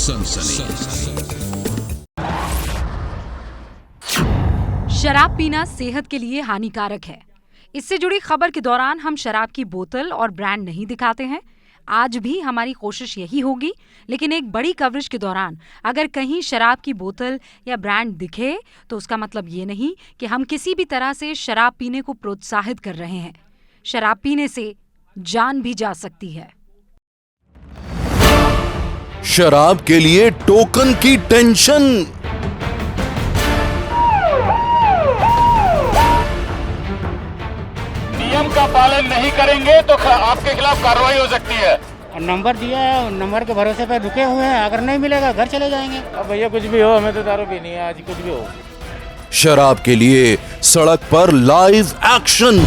सनसनी। शराब पीना सेहत के लिए हानिकारक है। इससे जुड़ी खबर के दौरान हम शराब की बोतल और ब्रांड नहीं दिखाते हैं। आज भी हमारी कोशिश यही होगी, लेकिन एक बड़ी कवरेज के दौरान अगर कहीं शराब की बोतल या ब्रांड दिखे तो उसका मतलब ये नहीं कि हम किसी भी तरह से शराब पीने को प्रोत्साहित कर रहे हैं। शराब पीने से जान भी जा सकती है। शराब के लिए टोकन की टेंशन। नियम का पालन नहीं करेंगे तो आपके खिलाफ कार्रवाई हो सकती है। और नंबर दिया है, नंबर के भरोसे पे रुके हुए हैं, अगर नहीं मिलेगा घर चले जाएंगे। अब भैया कुछ भी हो, हमें तो दारू पीनी है, आज कुछ भी हो। शराब के लिए सड़क पर लाइव एक्शन।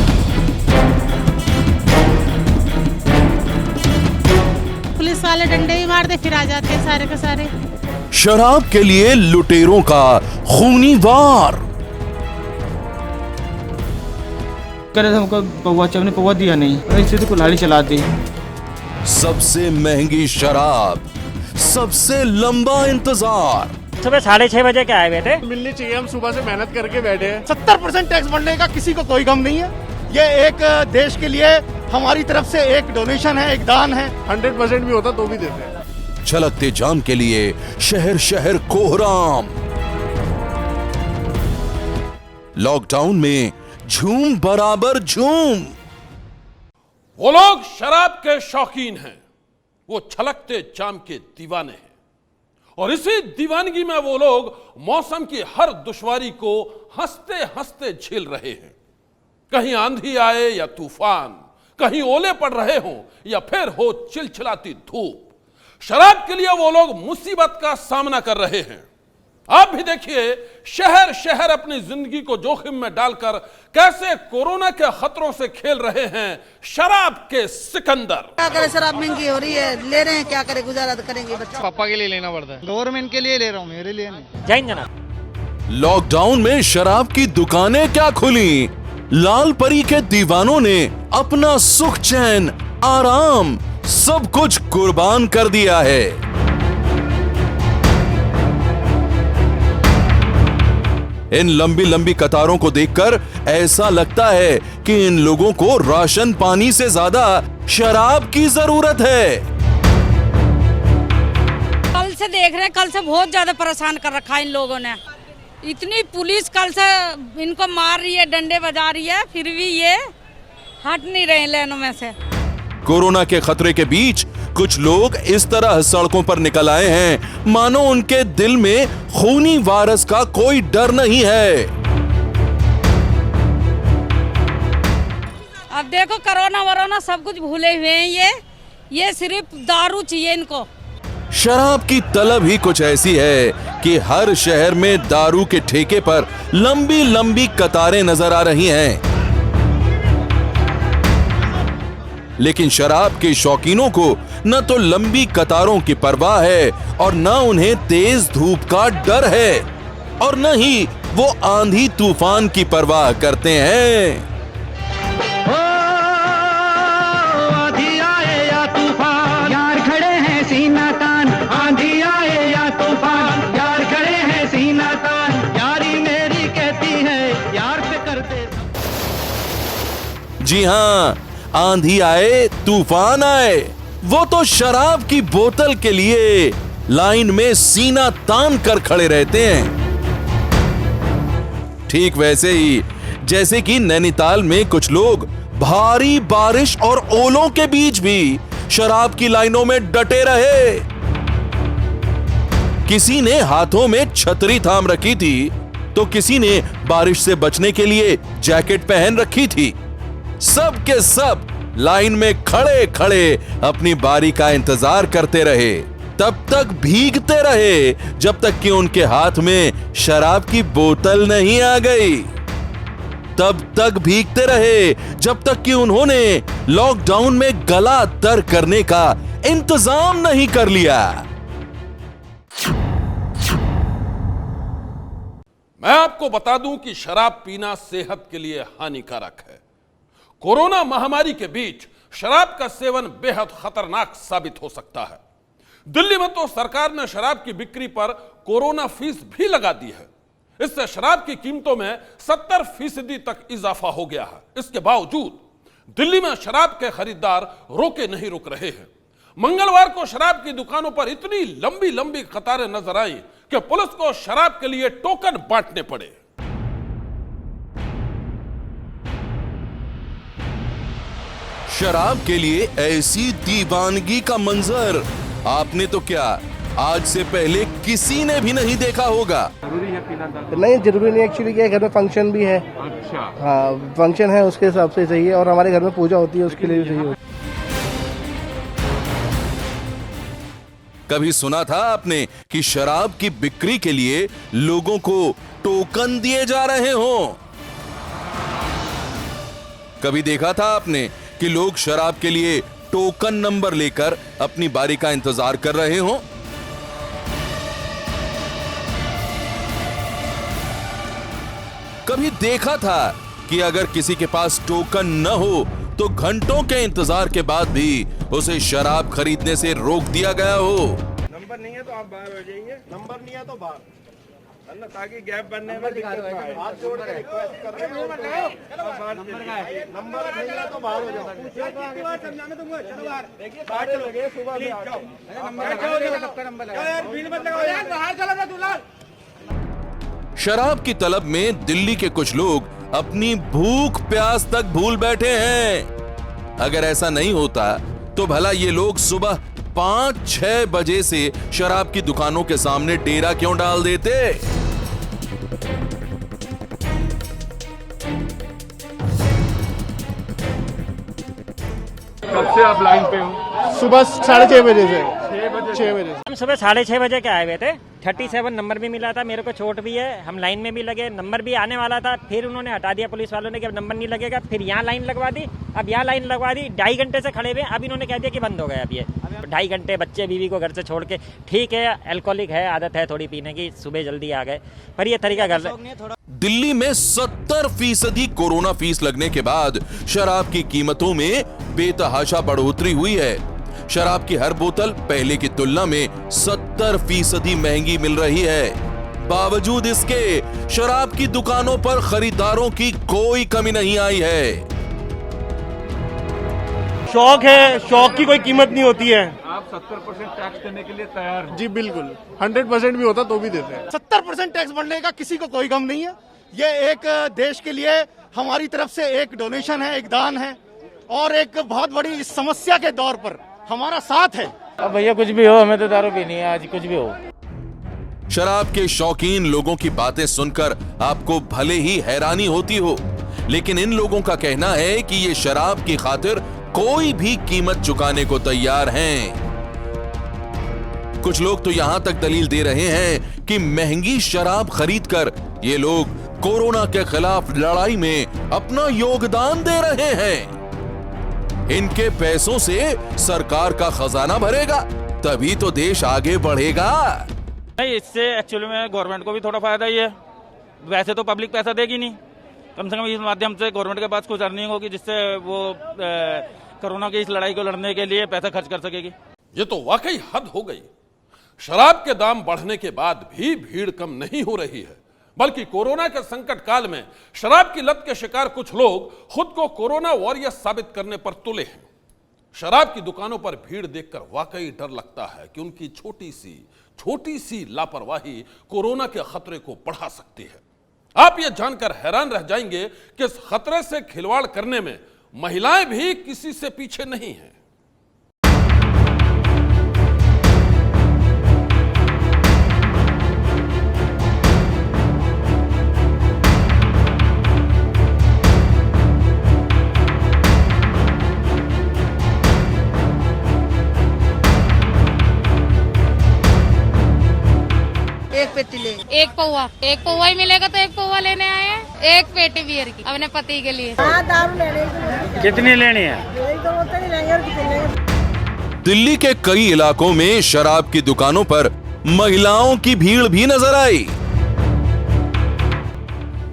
पुलिस वाले डंडे ही मारते फिर आ जाते हैं सारे के सारे। शराब के लिए लुटेरों का खूनी वार। करे हमको हमने पौवा दिया नहीं, इससे तो कुल्हाड़ी चला दी। सबसे महंगी शराब, सबसे लंबा इंतजार। सुबह 6:30 बजे के आए बेटे। मिलनी चाहिए, हम सुबह से मेहनत करके बैठे हैं। 70% टैक्स बढ़ने का किसी को कोई गम नहीं है। ये एक देश के लिए हमारी तरफ से एक डोनेशन है, एक दान है। 100% भी होता तो भी देते हैं। छलकते जाम के लिए शहर शहर कोहराम। लॉकडाउन में झूम बराबर झूम। वो लोग शराब के शौकीन हैं, वो छलकते जाम के दीवाने हैं, और इसी दीवानगी में वो लोग मौसम की हर दुश्वारी को हंसते हंसते झेल रहे हैं। कहीं आंधी आए या तूफान, कहीं ओले पड़ रहे हों या फिर हो चिलचिलाती धूप, शराब के लिए वो लोग मुसीबत का सामना कर रहे हैं। आप भी देखिए, शहर शहर अपनी जिंदगी को जोखिम में डालकर कैसे कोरोना के खतरों से खेल रहे हैं शराब के सिकंदर। क्या करे, शराब महंगी हो रही है, ले रहे हैं, क्या करे, गुजारा तो करेंगे बच्चे। पापा के लिए लेना पड़ता है। गवर्नमेंट के लिए ले रहा हूँ, मेरे लिए नहीं। जय हिंद जनाब। लॉकडाउन में शराब की दुकानें क्या खुली। लाल परी के दीवानों ने अपना सुख चैन आराम सब कुछ कुर्बान कर दिया है। इन लंबी लंबी कतारों को देखकर ऐसा लगता है कि इन लोगों को राशन पानी से ज्यादा शराब की जरूरत है। कल से देख रहे हैं, कल से बहुत ज्यादा परेशान कर रखा है इन लोगों ने। इतनी पुलिस कल से इनको मार रही है, डंडे बजा रही है, फिर भी ये हट नहीं रहे लाइनों में से। कोरोना के खतरे के बीच कुछ लोग इस तरह सड़कों पर निकल आए हैं मानो उनके दिल में खूनी वायरस का कोई डर नहीं है। अब देखो, कोरोना वरोना सब कुछ भूले हुए हैं ये सिर्फ दारू चाहिए इनको। शराब की तलब ही कुछ ऐसी है कि हर शहर में दारू के ठेके पर लंबी लंबी कतारें नजर आ रही हैं। लेकिन शराब के शौकीनों को न तो लंबी कतारों की परवाह है और न उन्हें तेज धूप का डर है, और न ही वो आंधी तूफान की परवाह करते हैं। आंधी आए या तूफान, यार खड़े हैं सीना तान। आंधी आए या तूफान, यार खड़े हैं सीना तान। यारी मेरी कहती है, यार पे कर दे। जी हाँ, आंधी आए तूफान आए, वो तो शराब की बोतल के लिए लाइन में सीना तान कर खड़े रहते हैं। ठीक वैसे ही जैसे कि नैनीताल में कुछ लोग भारी बारिश और ओलों के बीच भी शराब की लाइनों में डटे रहे। किसी ने हाथों में छतरी थाम रखी थी तो किसी ने बारिश से बचने के लिए जैकेट पहन रखी थी। सब के सब लाइन में खड़े खड़े अपनी बारी का इंतजार करते रहे, तब तक भीगते रहे जब तक कि उनके हाथ में शराब की बोतल नहीं आ गई। तब तक भीगते रहे जब तक कि उन्होंने लॉकडाउन में गला तर करने का इंतजाम नहीं कर लिया। मैं आपको बता दूं कि शराब पीना सेहत के लिए हानिकारक है। कोरोना महामारी के बीच शराब का सेवन बेहद खतरनाक साबित हो सकता है। दिल्ली में तो सरकार ने शराब की बिक्री पर कोरोना फीस भी लगा दी है। इससे शराब की कीमतों में 70% तक इजाफा हो गया है। इसके बावजूद दिल्ली में शराब के खरीदार रोके नहीं रुक रहे हैं। मंगलवार को शराब की दुकानों पर इतनी लंबी लंबी कतारें नजर आई कि पुलिस को शराब के लिए टोकन बांटने पड़े। शराब के लिए ऐसी दीवानगी का मंजर आपने तो क्या आज से पहले किसी ने भी नहीं देखा होगा। नहीं, जरूरी नहीं। एक्चुअली क्या घर में फंक्शन भी है। अच्छा। हाँ, फंक्शन है, उसके हिसाब से चाहिए, और हमारे घर में पूजा होती है, उसके लिए भी चाहिए। कभी सुना था आपने कि शराब की बिक्री के लिए लोगों को टोकन दिए जा रहे हों? कभी देखा था आपने कि लोग शराब के लिए टोकन नंबर लेकर अपनी बारी का इंतजार कर रहे हों? कभी देखा था कि अगर किसी के पास टोकन न हो तो घंटों के इंतजार के बाद भी उसे शराब खरीदने से रोक दिया गया हो? नंबर नहीं है तो आप बाहर हो जाइए, नंबर नहीं है तो बाहर, ताकि गैप बनने में दिक्कत ना आए। हाथ जोड़ के रिक्वेस्ट कर रहे हो, नंबर नहीं है तो बाहर हो जाओ। समझाने दूंगा, चलो बाहर। बाहर चलोगे सुबह से आओ, नंबर यार, बिल मत लगाओ यार, बाहर चलो ना दुलाल। शराब की तलब में दिल्ली के कुछ लोग अपनी भूख प्यास तक भूल बैठे हैं। अगर ऐसा नहीं होता तो भला ये लोग सुबह 5-6 बजे से शराब की दुकानों के सामने डेरा क्यों डाल देते? कब से आप लाइन पे हो? सुबह 6:30 बजे से। 6 बजे हम सुबह 6:30 बजे के आए हुए थे। 37 नंबर भी मिला था, मेरे को छूट भी है, हम लाइन में भी लगे, नंबर भी आने वाला था, फिर उन्होंने हटा दिया पुलिस वालों ने कि अब नंबर नहीं लगेगा। फिर यहाँ लाइन लगवा दी, अब यहाँ लाइन लगवा दी, 2.5 घंटे से खड़े हुए, अब इन्होंने कह दिया कि बंद हो गया। अब ये 2.5 घंटे बच्चे बीवी को घर से छोड़ के, ठीक है अल्कोहलिक है, आदत है थोड़ी पीने की, सुबह जल्दी आ गए, पर ये तरीका घर से। दिल्ली में 70% कोरोना फीस लगने के बाद शराब की कीमतों में बेतहाशा बढ़ोतरी हुई है। शराब की हर बोतल पहले की तुलना में 70% महंगी मिल रही है। बावजूद इसके शराब की दुकानों पर खरीदारों की कोई कमी नहीं आई है। शौक है, शौक की कोई कीमत नहीं होती है। आप 70% टैक्स देने के लिए तैयार हैं? जी बिल्कुल, 100% भी होता तो भी देते हैं। 70% टैक्स बढ़ने का किसी को कोई गम नहीं है। ये एक देश के लिए हमारी तरफ से एक डोनेशन है, एक दान है, और एक बहुत बड़ी इस समस्या के दौर पर हमारा साथ है। अब भैया कुछ भी हो, हमें तो दारू पीनी है, आज कुछ भी हो। शराब के शौकीन लोगों की बातें सुनकर आपको भले ही हैरानी होती हो, लेकिन इन लोगों का कहना है कि ये शराब की खातिर कोई भी कीमत चुकाने को तैयार हैं। कुछ लोग तो यहां तक दलील दे रहे हैं कि महंगी शराब खरीदकर ये लोग कोरोना के खिलाफ लड़ाई में अपना योगदान दे रहे हैं। इनके पैसों से सरकार का खजाना भरेगा, तभी तो देश आगे बढ़ेगा। नहीं, इससे एक्चुअली में गवर्नमेंट को भी थोड़ा फायदा ही है। वैसे तो पब्लिक पैसा देगी नहीं, कम से कम इस माध्यम से गवर्नमेंट के पास कुछ अर्निंग होगी जिससे वो कोरोना की इस लड़ाई को लड़ने के लिए पैसा खर्च कर सकेगी। ये तो वाकई हद हो गई। शराब के दाम बढ़ने के बाद भी भीड़ कम नहीं हो रही है, बल्कि कोरोना के संकट काल में शराब की लत के शिकार कुछ लोग खुद को कोरोना वॉरियर साबित करने पर तुले हैं। शराब की दुकानों पर भीड़ देखकर वाकई डर लगता है कि उनकी छोटी सी लापरवाही कोरोना के खतरे को बढ़ा सकती है। आप यह जानकर हैरान रह जाएंगे कि इस खतरे से खिलवाड़ करने में महिलाएं भी किसी से पीछे नहीं हैं। एक पेटी ले, एक पौवा ही मिलेगा तो एक पौवा लेने आए हैं। एक पेटी बियर की अपने पति के लिए। दारू लेने कितनी लेनी है? दिल्ली के कई इलाकों में शराब की दुकानों पर महिलाओं की भीड़ भी नजर आई।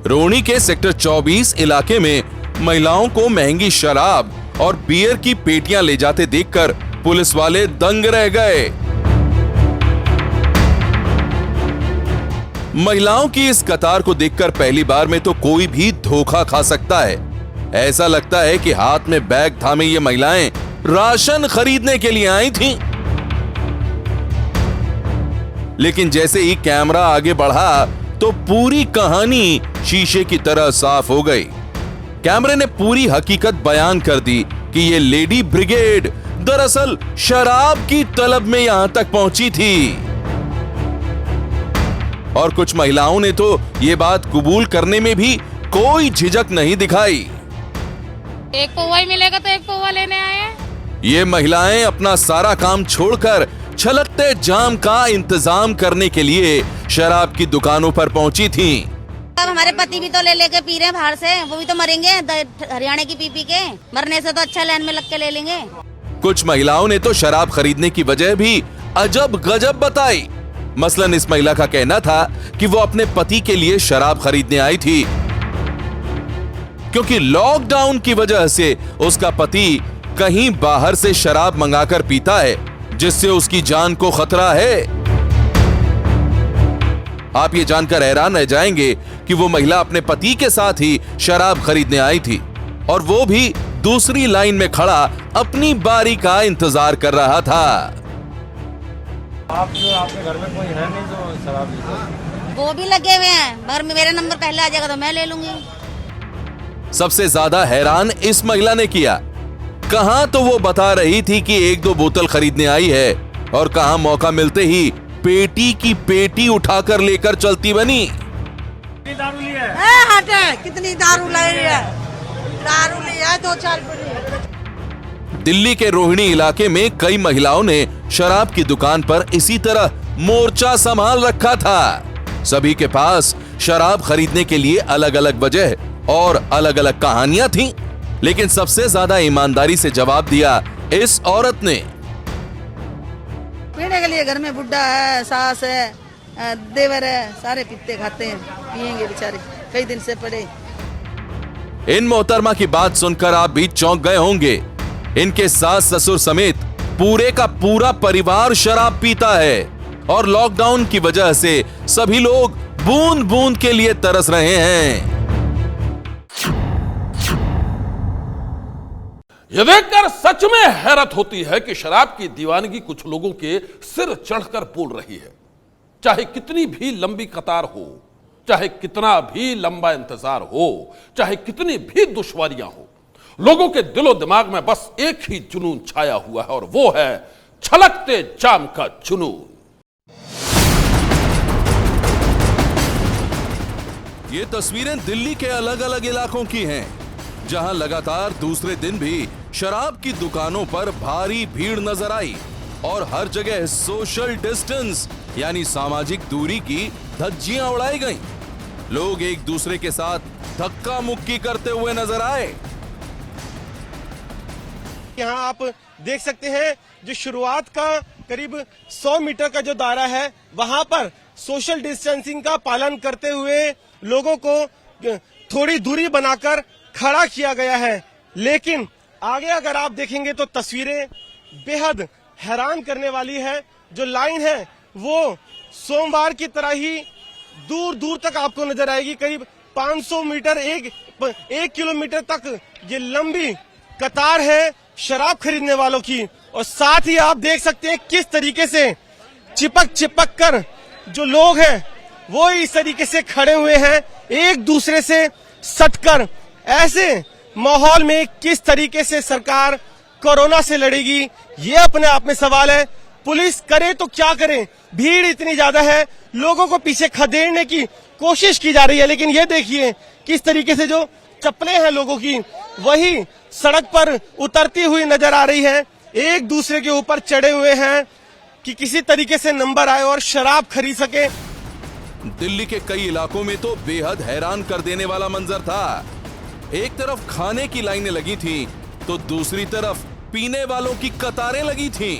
रोहनी के सेक्टर 24 इलाके में महिलाओं को महंगी शराब और बियर की पेटियां ले जाते देखकर पुलिस वाले दंग रह गए। महिलाओं की इस कतार को देखकर पहली बार में तो कोई भी धोखा खा सकता है। ऐसा लगता है कि हाथ में बैग थामे ये महिलाएं राशन खरीदने के लिए आई थीं। लेकिन जैसे ही कैमरा आगे बढ़ा तो पूरी कहानी शीशे की तरह साफ हो गई। कैमरे ने पूरी हकीकत बयान कर दी कि ये लेडी ब्रिगेड दरअसल शराब की तलब में यहां तक पहुंची थी। और कुछ महिलाओं ने तो ये बात कबूल करने में भी कोई झिझक नहीं दिखाई। एक पौवा ही मिलेगा तो एक पौवा लेने आए हैं। ये महिलाएं अपना सारा काम छोड़कर छलकते जाम का इंतजाम करने के लिए शराब की दुकानों पर पहुंची थीं। अब हमारे पति भी तो ले लेके पी रहे हैं बाहर से, वो भी तो मरेंगे हरियाणा की पी के। मरने से तो अच्छा लाइन में लग के ले लेंगे। कुछ महिलाओं ने तो शराब खरीदने की वजह भी अजब गजब बताई। मसलन इस महिला का कहना था कि वो अपने पति के लिए शराब खरीदने आई थी क्योंकि लॉकडाउन की वजह से उसका पति कहीं बाहर से शराब मंगाकर पीता है, जिससे उसकी जान को खतरा है। आप ये जानकर हैरान रह जाएंगे कि वो महिला अपने पति के साथ ही शराब खरीदने आई थी और वो भी दूसरी लाइन में खड़ा अपनी बारी का इंतजार कर रहा था। आपके घर में कोई है नहीं जो शराब पीता? वो भी लगे हुए हैं, मगर मेरा नंबर पहले आ जाएगा तो मैं ले लूंगी। सबसे ज्यादा हैरान इस महिला ने किया। कहां तो वो बता रही थी कि 1-2 बोतल खरीदने आई है और कहां मौका मिलते ही पेटी की पेटी उठाकर लेकर चलती बनी। कितनी दारू ली है? हटे, कितनी दारू लाई है? दारू लिया है 2-4 बोतल। दिल्ली के रोहिणी इलाके में कई महिलाओं ने शराब की दुकान पर इसी तरह मोर्चा संभाल रखा था। सभी के पास शराब खरीदने के लिए अलग अलग वजह और अलग अलग कहानियां थीं, लेकिन सबसे ज्यादा ईमानदारी से जवाब दिया इस औरत ने। पीने के लिए घर में बुड्ढा है, सास है, देवर है, सारे पीते खाते हैं, पियेंगे बेचारे, कई दिन से पड़े। इन मोहतरमा की बात सुनकर आप भी चौंक गए होंगे। इनके सास ससुर समेत पूरे का पूरा परिवार शराब पीता है और लॉकडाउन की वजह से सभी लोग बूंद बूंद के लिए तरस रहे हैं। यह देखकर सच में हैरत होती है कि शराब की दीवानगी कुछ लोगों के सिर चढ़कर बोल रही है। चाहे कितनी भी लंबी कतार हो, चाहे कितना भी लंबा इंतजार हो, चाहे कितनी भी दुश्वारियां हो, लोगों के दिलो दिमाग में बस एक ही जुनून छाया हुआ है और वो है छलकते जाम का जुनून। ये तस्वीरें दिल्ली के अलग अलग इलाकों की हैं, जहां लगातार दूसरे दिन भी शराब की दुकानों पर भारी भीड़ नजर आई और हर जगह सोशल डिस्टेंस यानी सामाजिक दूरी की धज्जियां उड़ाई गईं। लोग एक दूसरे के साथ धक्का मुक्की करते हुए नजर आए। यहाँ आप देख सकते हैं जो शुरुआत का करीब 100 मीटर का जो दायरा है, वहां पर सोशल डिस्टेंसिंग का पालन करते हुए लोगों को थोड़ी दूरी बनाकर खड़ा किया गया है। लेकिन आगे अगर आप देखेंगे तो तस्वीरें बेहद हैरान करने वाली है। जो लाइन है वो सोमवार की तरह ही दूर दूर तक आपको नजर आएगी। करीब 500 मीटर, 1 किलोमीटर तक ये लंबी कतार है शराब खरीदने वालों की। और साथ ही आप देख सकते हैं किस तरीके से चिपक कर जो लोग हैं वो इस तरीके से खड़े हुए हैं एक दूसरे से सटकर। ऐसे माहौल में किस तरीके से सरकार कोरोना से लड़ेगी, ये अपने आप में सवाल है। पुलिस करे तो क्या करे, भीड़ इतनी ज्यादा है, लोगों को पीछे खदेड़ने की कोशिश की जा रही है। लेकिन ये देखिए किस तरीके से जो चप्पलें हैं लोगों की वही सड़क पर उतरती हुई नजर आ रही है, एक दूसरे के ऊपर चढ़े हुए हैं कि किसी तरीके से नंबर आए और शराब खरीद सके। दिल्ली के कई इलाकों में तो बेहद हैरान कर देने वाला मंजर था। एक तरफ खाने की लाइनें लगी थीं, तो दूसरी तरफ पीने वालों की कतारें लगी थीं।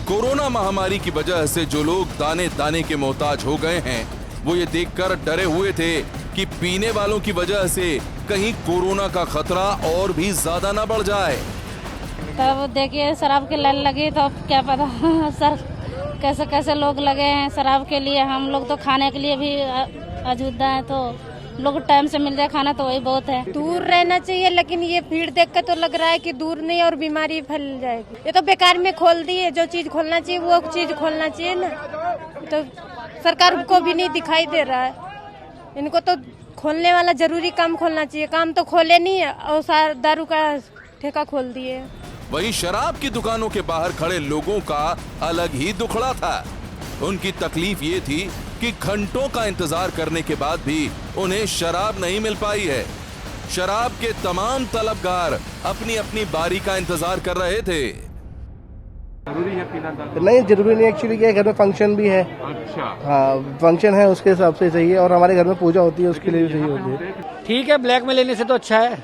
कोरोना महामारी की वजह से जो लोग दाने दाने के मोहताज हो गए हैं, वो ये देखकर डरे हुए थे कि पीने वालों की वजह से कहीं कोरोना का खतरा और भी ज्यादा ना बढ़ जाए। तब देखिए शराब की लाइन लगी तो क्या पता सर कैसे कैसे लोग लगे हैं शराब के लिए। हम लोग तो खाने के लिए भी अजूदा है, तो लोग टाइम से मिल जाए खाना तो वही बहुत है। दूर रहना चाहिए, लेकिन ये भीड़ देख कर तो लग रहा है कि दूर नहीं और बीमारी फैल जाएगी। ये तो बेकार में खोल दी है, जो चीज खोलना चाहिए वो चीज खोलना चाहिए ना। तो सरकार को भी नहीं दिखाई दे रहा है, इनको तो खोलने वाला जरूरी काम खोलना चाहिए। काम तो खोले नहीं है और दारू का ठेका खोल दिए। वहीं शराब की दुकानों के बाहर खड़े लोगों का अलग ही दुखड़ा था। उनकी तकलीफ ये थी कि घंटों का इंतजार करने के बाद भी उन्हें शराब नहीं मिल पाई है। शराब के तमाम तलबगार अपनी अपनी बारी का इंतजार कर रहे थे। जरूरी है पीना? नहीं जरूरी नहीं, एक्चुअली क्या घर में फंक्शन भी है। अच्छा। हाँ फंक्शन है, उसके हिसाब से चाहिए, और हमारे घर में पूजा होती है उसके लिए भी सही होती है। ठीक है, ब्लैक में लेने से तो अच्छा है,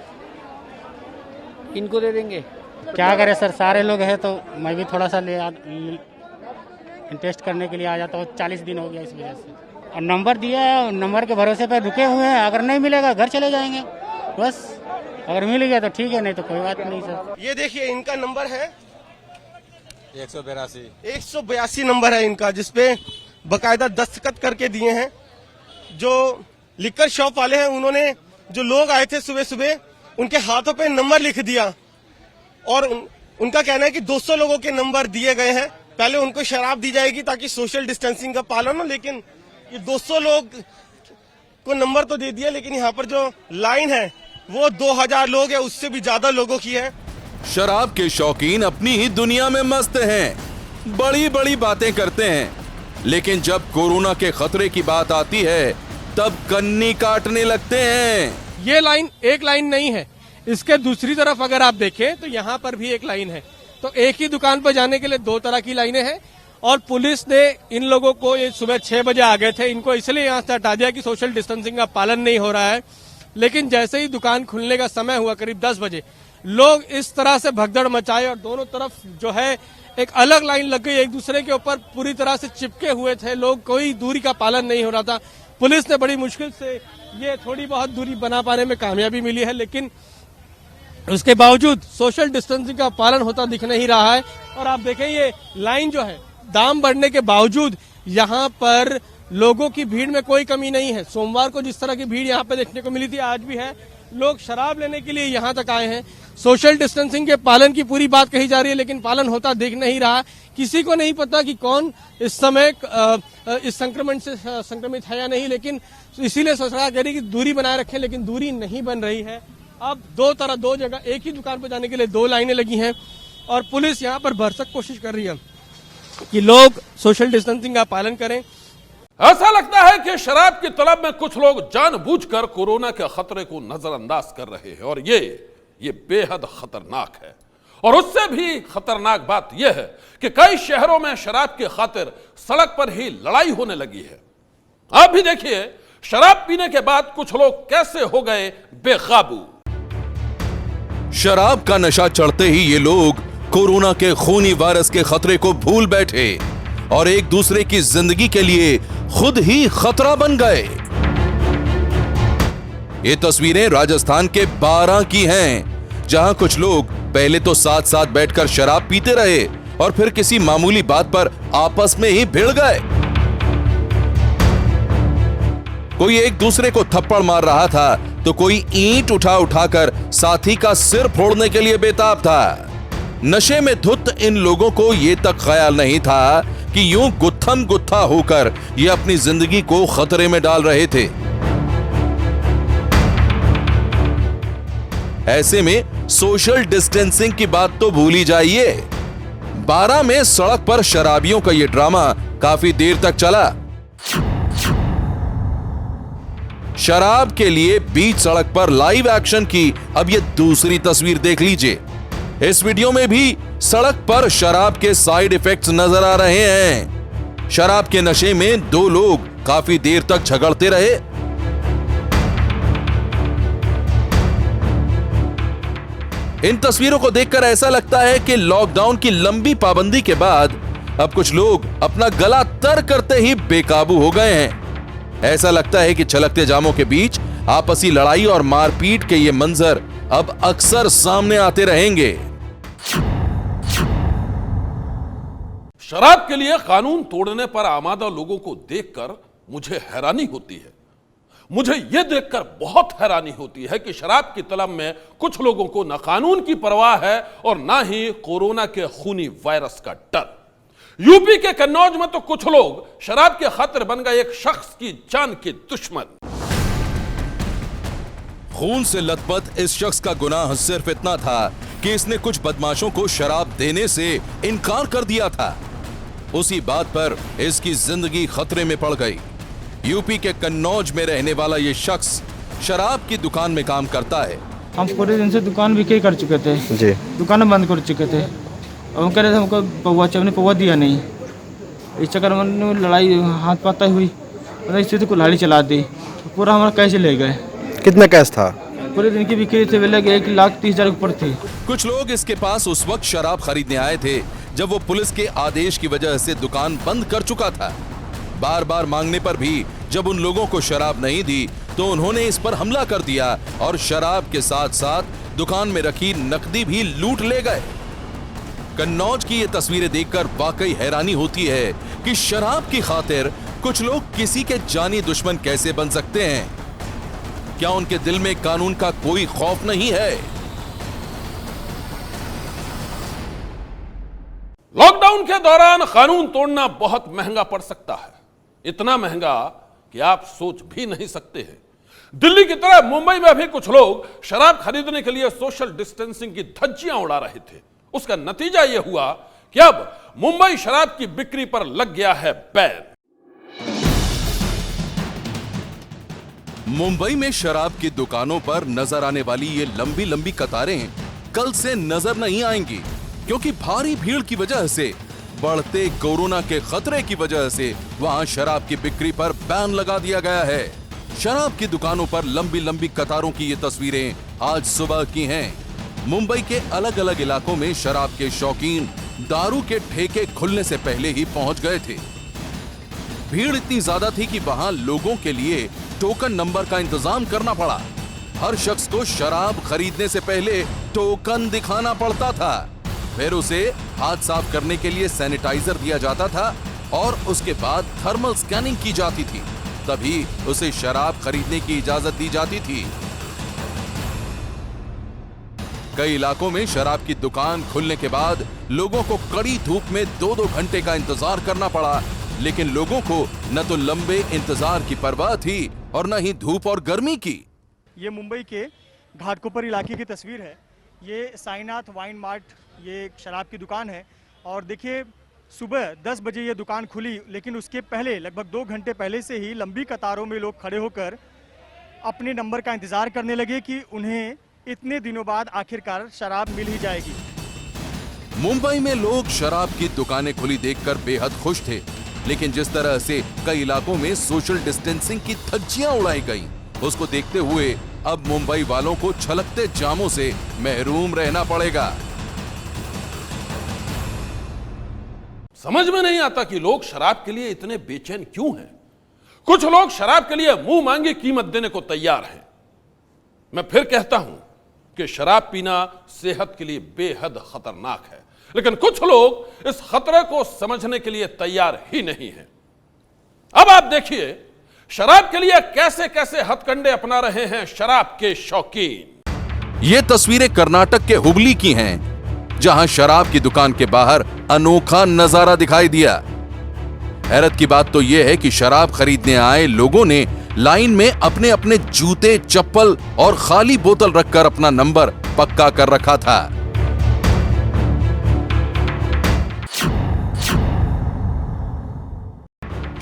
इनको दे देंगे। क्या करें सर, सारे लोग हैं तो मैं भी थोड़ा सा टेस्ट करने के लिए आ जाता हूँ। 40 दिन हो गया इस वजह से। और नंबर दिया है, नंबर के भरोसे पे रुके हुए हैं। अगर नहीं मिलेगा घर चले जाएंगे बस। अगर मिल गया तो ठीक है, नहीं तो कोई बात नहीं सर। ये देखिए इनका नंबर है 182 नंबर है इनका, जिसपे बकायदा दस्तखत करके दिए हैं। जो लिकर शॉप वाले हैं उन्होंने, जो लोग आए थे सुबह सुबह, उनके हाथों पे नंबर लिख दिया और उनका कहना है कि 200 लोगों के नंबर दिए गए हैं। पहले उनको शराब दी जाएगी ताकि सोशल डिस्टेंसिंग का पालन हो, लेकिन ये 200 लोग को नंबर तो दे दिया, लेकिन यहाँ पर जो लाइन है वो 2000 लोग है, उससे भी ज्यादा लोगों की है। शराब के शौकीन अपनी ही दुनिया में मस्त हैं, बड़ी बड़ी बातें करते हैं, लेकिन जब कोरोना के खतरे की बात आती है तब कन्नी काटने लगते हैं। ये लाइन एक लाइन नहीं है, इसके दूसरी तरफ अगर आप देखें तो यहाँ पर भी एक लाइन है। तो एक ही दुकान पर जाने के लिए 2 तरह की लाइनें हैं। और पुलिस ने इन लोगों को, ये सुबह 6 बजे आ गए थे, इनको इसलिए यहाँ से हटा दिया कि सोशल डिस्टेंसिंग का पालन नहीं हो रहा है। लेकिन जैसे ही दुकान खुलने का समय हुआ करीब 10 बजे, लोग इस तरह से भगदड़ मचाए और दोनों तरफ जो है एक अलग लाइन लग गई, एक दूसरे के ऊपर पूरी तरह से चिपके हुए थे लोग, कोई दूरी का पालन नहीं हो रहा था। पुलिस ने बड़ी मुश्किल से ये थोड़ी बहुत दूरी बना पाने में कामयाबी मिली है, लेकिन उसके बावजूद सोशल डिस्टेंसिंग का पालन होता दिख नहीं रहा है। और आप देखें ये लाइन जो है, दाम बढ़ने के बावजूद यहाँ पर लोगों की भीड़ में कोई कमी नहीं है। सोमवार को जिस तरह की भीड़ यहाँ पे देखने को मिली थी, आज भी है। लोग शराब लेने के लिए यहाँ तक आए हैं। सोशल डिस्टेंसिंग के पालन की पूरी बात कही जा रही है, लेकिन पालन होता दिख नहीं रहा। किसी को नहीं पता कि कौन इस समय इस संक्रमण से संक्रमित है या नहीं, लेकिन इसीलिए सरकार कह रही है कि दूरी बनाए रखें, लेकिन दूरी नहीं बन रही है। अब दो जगह एक ही दुकान पर जाने के लिए 2 लाइनें लगी हैं और पुलिस यहाँ पर भरसक कोशिश कर रही है कि लोग सोशल डिस्टेंसिंग का पालन करें। ऐसा लगता है कि शराब की तलब में कुछ लोग जानबूझकर कोरोना के खतरे को नजरअंदाज कर रहे हैं, और ये बेहद खतरनाक है। और उससे भी खतरनाक बात यह है कि कई शहरों में शराब की खातिर सड़क पर ही लड़ाई होने लगी है। आप भी देखिए, शराब पीने के बाद कुछ लोग कैसे हो गए बेकाबू। शराब का नशा चढ़ते ही ये लोग कोरोना के खूनी वायरस के खतरे को भूल बैठे और एक दूसरे की जिंदगी के लिए खुद ही खतरा बन गए। ये तस्वीरें राजस्थान के 12 की हैं, जहां कुछ लोग पहले तो साथ साथ बैठकर शराब पीते रहे और फिर किसी मामूली बात पर आपस में ही भिड़ गए। कोई एक दूसरे को थप्पड़ मार रहा था तो कोई ईंट उठाकर साथी का सिर फोड़ने के लिए बेताब था। नशे में धुत इन लोगों को यह तक ख्याल नहीं था कि यूं गुत्थम गुत्था होकर ये अपनी जिंदगी को खतरे में डाल रहे थे। ऐसे में सोशल डिस्टेंसिंग की बात तो भूल ही जाइए। 12 में सड़क पर शराबियों का यह ड्रामा काफी देर तक चला। शराब के लिए बीच सड़क पर लाइव एक्शन की अब ये दूसरी तस्वीर देख लीजिए। इस वीडियो में भी सड़क पर शराब के साइड इफेक्ट्स नजर आ रहे हैं। शराब के नशे में 2 लोग काफी देर तक झगड़ते रहे। इन तस्वीरों को देखकर ऐसा लगता है कि लॉकडाउन की लंबी पाबंदी के बाद अब कुछ लोग अपना गला तर करते ही बेकाबू हो गए हैं। ऐसा लगता है कि छलकते जामों के बीच आपसी लड़ाई और मारपीट के ये मंजर अब अक्सर सामने आते रहेंगे। शराब के लिए कानून तोड़ने पर आमादा लोगों को देखकर मुझे हैरानी होती है। मुझे यह देखकर बहुत हैरानी होती है कि शराब की तलब में कुछ लोगों को न कानून की परवाह है और ना ही कोरोना के खूनी वायरस का डर। यूपी के कन्नौज में तो कुछ लोग शराब के खातिर बन गए एक शख्स की जान के दुश्मन। खून से लथपथ इस शख्स का गुनाह सिर्फ इतना था कि इसने कुछ बदमाशों को शराब देने से इनकार कर दिया था। उसी बात पर इसकी जिंदगी खतरे में पड़ गई। यूपी के कन्नौज में रहने वाला ये शख्स शराब की दुकान में काम करता है। हम पूरे दिन से दुकान बिक्री कर चुके थे जी, दुकान बंद कर चुके थे और हम कह रहे थे हमको पौवा हमने पौवा दिया नहीं। इस चक्कर में लड़ाई हाथ पाता हुई, स्थिति को कुल्हाड़ी चला दी, पूरा हमारा कैसे ले गए। कितना कैश था? पूरे दिन की बिक्री थे 1,30,000 ऊपर थी। कुछ लोग इसके पास उस वक्त शराब खरीदने आए थे जब वो पुलिस के आदेश की वजह से दुकान बंद कर चुका था। बार बार मांगने पर भी जब उन लोगों को शराब नहीं दी तो उन्होंने इस पर हमला कर दिया और शराब के साथ साथ दुकान में रखी नकदी भी लूट ले गए। कन्नौज की ये तस्वीरें देखकर वाकई हैरानी होती है कि शराब की खातिर कुछ लोग किसी के जानी दुश्मन कैसे बन सकते हैं। क्या उनके दिल में कानून का कोई खौफ नहीं है? लॉकडाउन के दौरान कानून तोड़ना बहुत महंगा पड़ सकता है, इतना महंगा कि आप सोच भी नहीं सकते हैं। दिल्ली की तरह मुंबई में भी कुछ लोग शराब खरीदने के लिए सोशल डिस्टेंसिंग की धज्जियां उड़ा रहे थे। उसका नतीजा यह हुआ कि अब मुंबई शराब की बिक्री पर लग गया है बैन। मुंबई में शराब की दुकानों पर नजर आने वाली ये लंबी लंबी कतारें कल से नजर नहीं आएंगी, क्योंकि भारी भीड़ की वजह से, बढ़ते कोरोना के खतरे की वजह से वहां शराब की बिक्री पर बैन लगा दिया गया है। शराब की दुकानों पर लंबी लंबी कतारों की ये तस्वीरें आज सुबह की हैं। मुंबई के अलग अलग इलाकों में शराब के शौकीन दारू के ठेके खुलने से पहले ही पहुंच गए थे। भीड़ इतनी ज्यादा थी कि वहां लोगों के लिए टोकन नंबर का इंतजाम करना पड़ा। हर शख्स को शराब खरीदने से पहले टोकन दिखाना पड़ता था, फिर उसे हाथ साफ करने के लिए सैनिटाइजर दिया जाता था और उसके बाद थर्मल स्कैनिंग की जाती थी, तभी उसे शराब खरीदने की इजाजत दी जाती थी। कई इलाकों में शराब की दुकान खुलने के बाद लोगों को कड़ी धूप में 2-2 घंटे का इंतजार करना पड़ा, लेकिन लोगों को न तो लंबे इंतजार की परवाह थी और न ही धूप और गर्मी की। ये मुंबई के घाटकोपर इलाके की तस्वीर है। ये साईनाथ वाइन मार्ट, ये एक शराब की दुकान है और देखिए सुबह 10 बजे ये दुकान खुली, लेकिन उसके पहले लगभग 2 घंटे पहले से ही लंबी कतारों में लोग खड़े होकर अपने नंबर का इंतजार करने लगे कि उन्हें इतने दिनों बाद आखिरकार शराब मिल ही जाएगी। मुंबई में लोग शराब की दुकानें खुली देखकर बेहद खुश थे, लेकिन जिस तरह से कई इलाकों में सोशल डिस्टेंसिंग की धज्जियां उड़ाई गईं, उसको देखते हुए अब मुंबई वालों को छलकते जामों से महरूम रहना पड़ेगा। समझ में नहीं आता कि लोग शराब के लिए इतने बेचैन क्यों हैं। कुछ लोग शराब के लिए मुंह मांगी कीमत देने को तैयार हैं। मैं फिर कहता हूं कि शराब पीना सेहत के लिए बेहद खतरनाक है, लेकिन कुछ लोग इस खतरे को समझने के लिए तैयार ही नहीं हैं। अब आप देखिए शराब के लिए कैसे कैसे हथकंडे अपना रहे हैं शराब के शौकीन। ये तस्वीरें कर्नाटक के हुबली की हैं, जहां शराब की दुकान के बाहर अनोखा नजारा दिखाई दिया। हैरत की बात तो यह है कि शराब खरीदने आए लोगों ने लाइन में अपने अपने जूते, चप्पल और खाली बोतल रखकर अपना नंबर पक्का कर रखा था।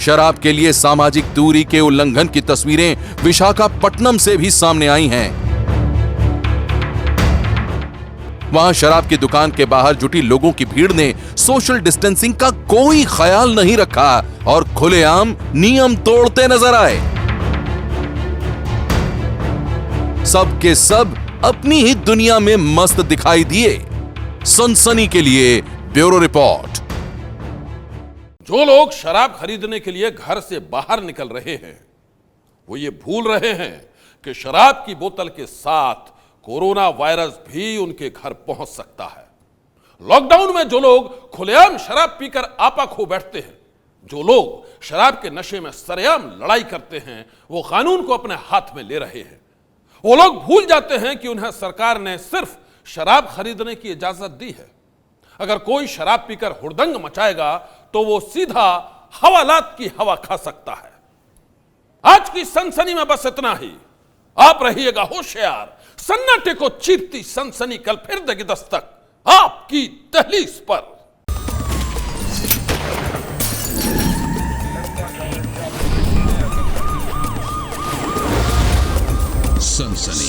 शराब के लिए सामाजिक दूरी के उल्लंघन की तस्वीरें विशाखापट्टनम से भी सामने आई हैं। वहां शराब की दुकान के बाहर जुटी लोगों की भीड़ ने सोशल डिस्टेंसिंग का कोई ख्याल नहीं रखा और खुलेआम नियम तोड़ते नजर आए। सब के सब अपनी ही दुनिया में मस्त दिखाई दिए। सनसनी के लिए ब्यूरो रिपोर्ट। जो लोग शराब खरीदने के लिए घर से बाहर निकल रहे हैं, वो ये भूल रहे हैं कि शराब की बोतल के साथ कोरोना वायरस भी उनके घर पहुंच सकता है। लॉकडाउन में जो लोग खुलेआम शराब पीकर आपा खो बैठते हैं, जो लोग शराब के नशे में सरेआम लड़ाई करते हैं, वो कानून को अपने हाथ में ले रहे हैं। वो लोग भूल जाते हैं कि उन्हें सरकार ने सिर्फ शराब खरीदने की इजाजत दी है। अगर कोई शराब पीकर हुड़दंग मचाएगा तो वो सीधा हवालात की हवा खा सकता है। आज की सनसनी में बस इतना ही। आप रहिएगा होशियार। सन्नाटे को चीरती सनसनी कल फिर देगी दस्तक आपकी दहलीज पर। सनसनी